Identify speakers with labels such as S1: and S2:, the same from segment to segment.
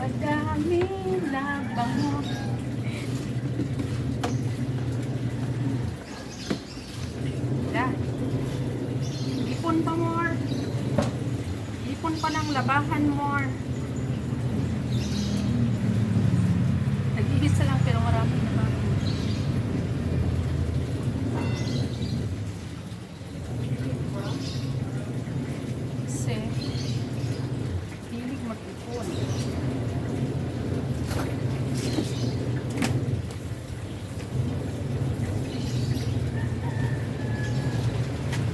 S1: Madami na bango. Yan. Ipon pa more. Ipon pa ng labahan more. Nag-iisa lang pero marami na ba? Kasi hilig mag-ipon.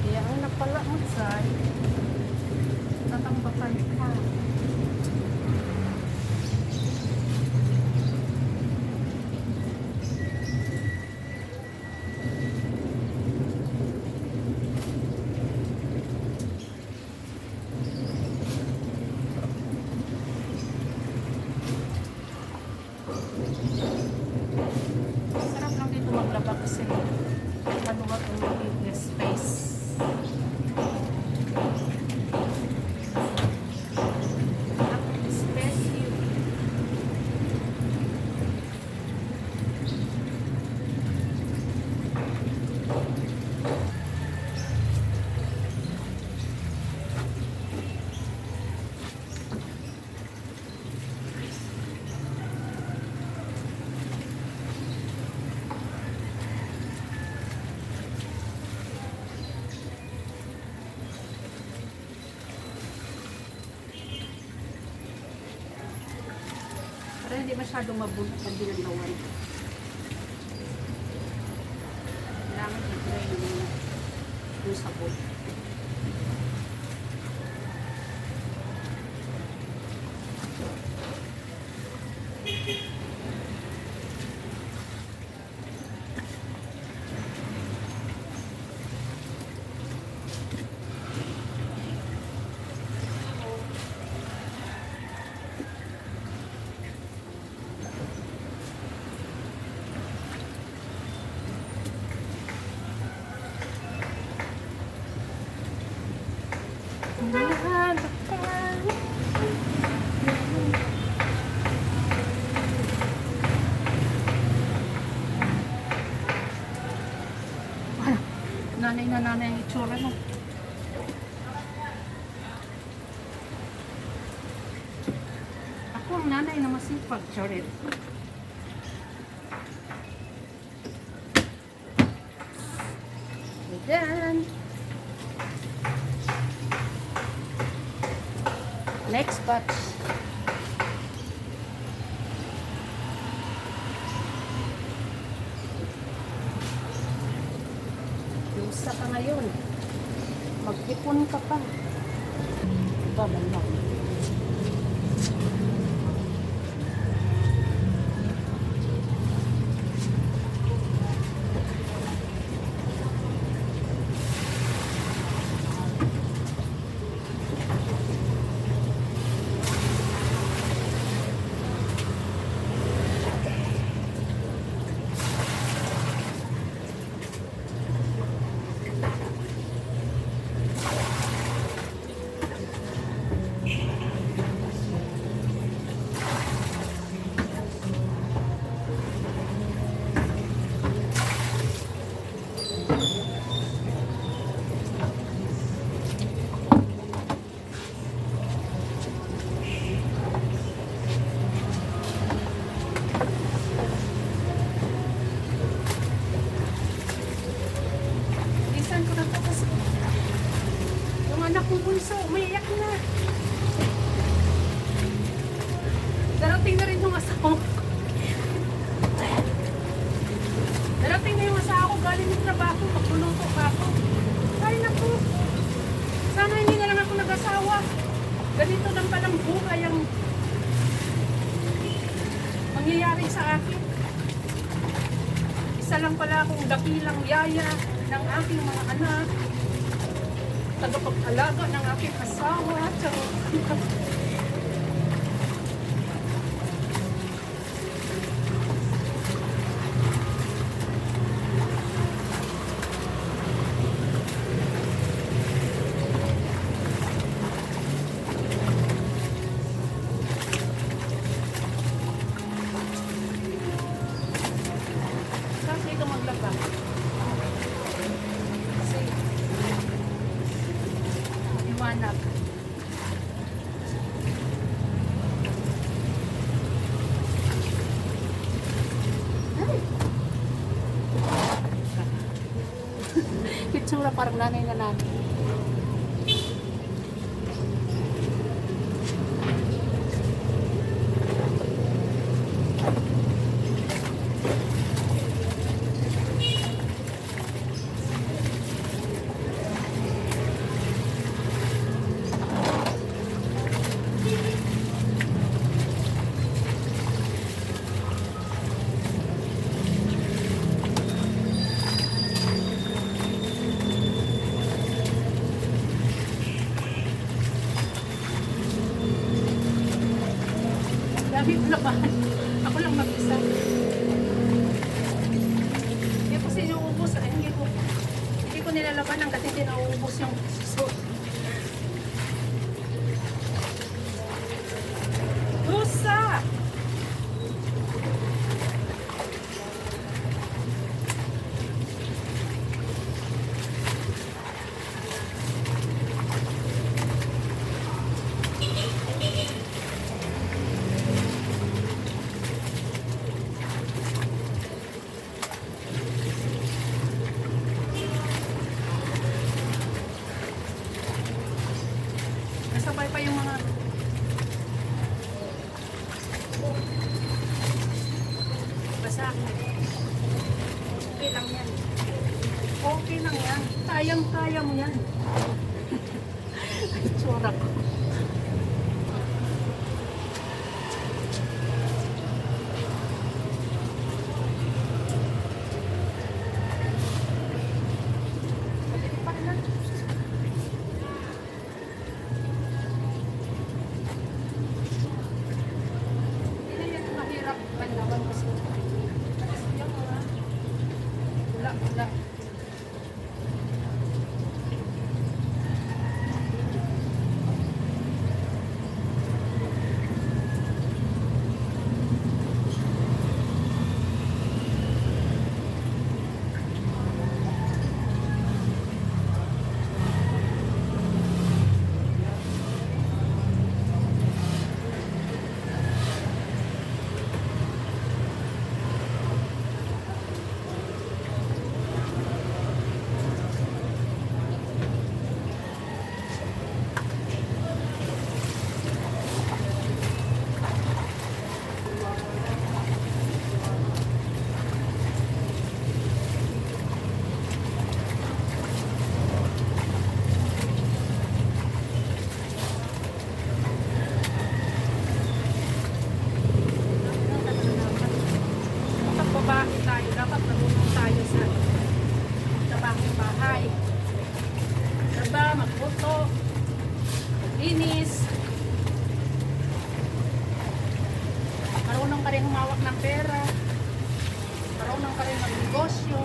S1: Kaya ang napala mo sa'y tatambakan ka. Sarap lang dito maglaba kasi maluwag ang magiging space. Space yun. Para hindi masyadong mabunot ang ginagawan. Kailangan i-drain yung sabon. Nanay na nanay ang itsura mo. Ako ang nanay na masipag, Choret. Ayan. Next batch. Isa ka ngayon. Mag-ipon ka pa. Baban lang. Anak kong bunso, umiiyak na. Darating na rin yung asawa. Darating na yung asawa ko, galing ng trabaho, magluluto pa ako. Ay naku, sana hindi na lang ako nag-asawa. Ganito lang palang buhay ang mangyayari sa akin. Isa lang pala akong dakilang yaya ng aking mga anak. Tagapag-alaga ng aking asawa. parang nanay na nanay. Dami ko labahan. Ako lang mag-isa. Hindi ko kasi nauubos. Ay, hindi ko nilalaban hanggat hindi nauubos yung suso. Rusa! Nasabay pa yung mga basa. Okay lang yan. Okay lang yan. Kayang-kaya mo yan. Ay, tsura ko. Balik pa rin lang. Hindi yan mahirap panlawan kasi yung mga wala. Kapag babae tayo, dapat marunong tayo sa trabahong bahay. Diba, magluto, maglinis. Marunong ka rin humawak ng pera. Marunong ka rin magnegosyo.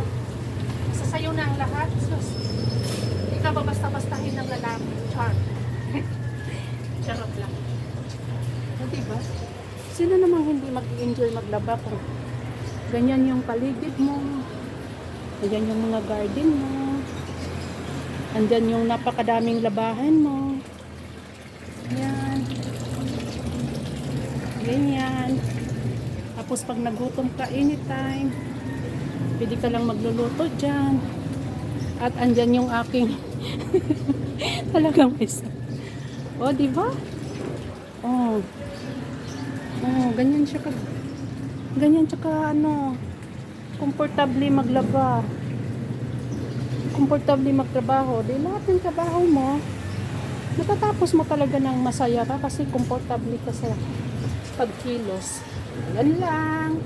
S1: Nasa sayo na ang lahat. Sus, hindi ka ba basta-bastahin ng lalaki? Char. Charot lang. O, diba? Sino namang hindi mag-enjoy maglaba kung ganyan yung paligid mo, ganyan yung mga garden mo, andyan yung napakadaming labahan mo, yan, ganyan. Tapos pag nagutom ka anytime, pwede ka lang magluluto dyan. At andyan yung aking talagang isa. O, diba? O, ganyan siya ka. Ganyan tsaka ano, komportable maglaba. Komportable magtrabaho. Di lahat ng trabaho mo, natatapos mo talaga ng masaya ka kasi komportable ka sa pagkilos. Yan lang.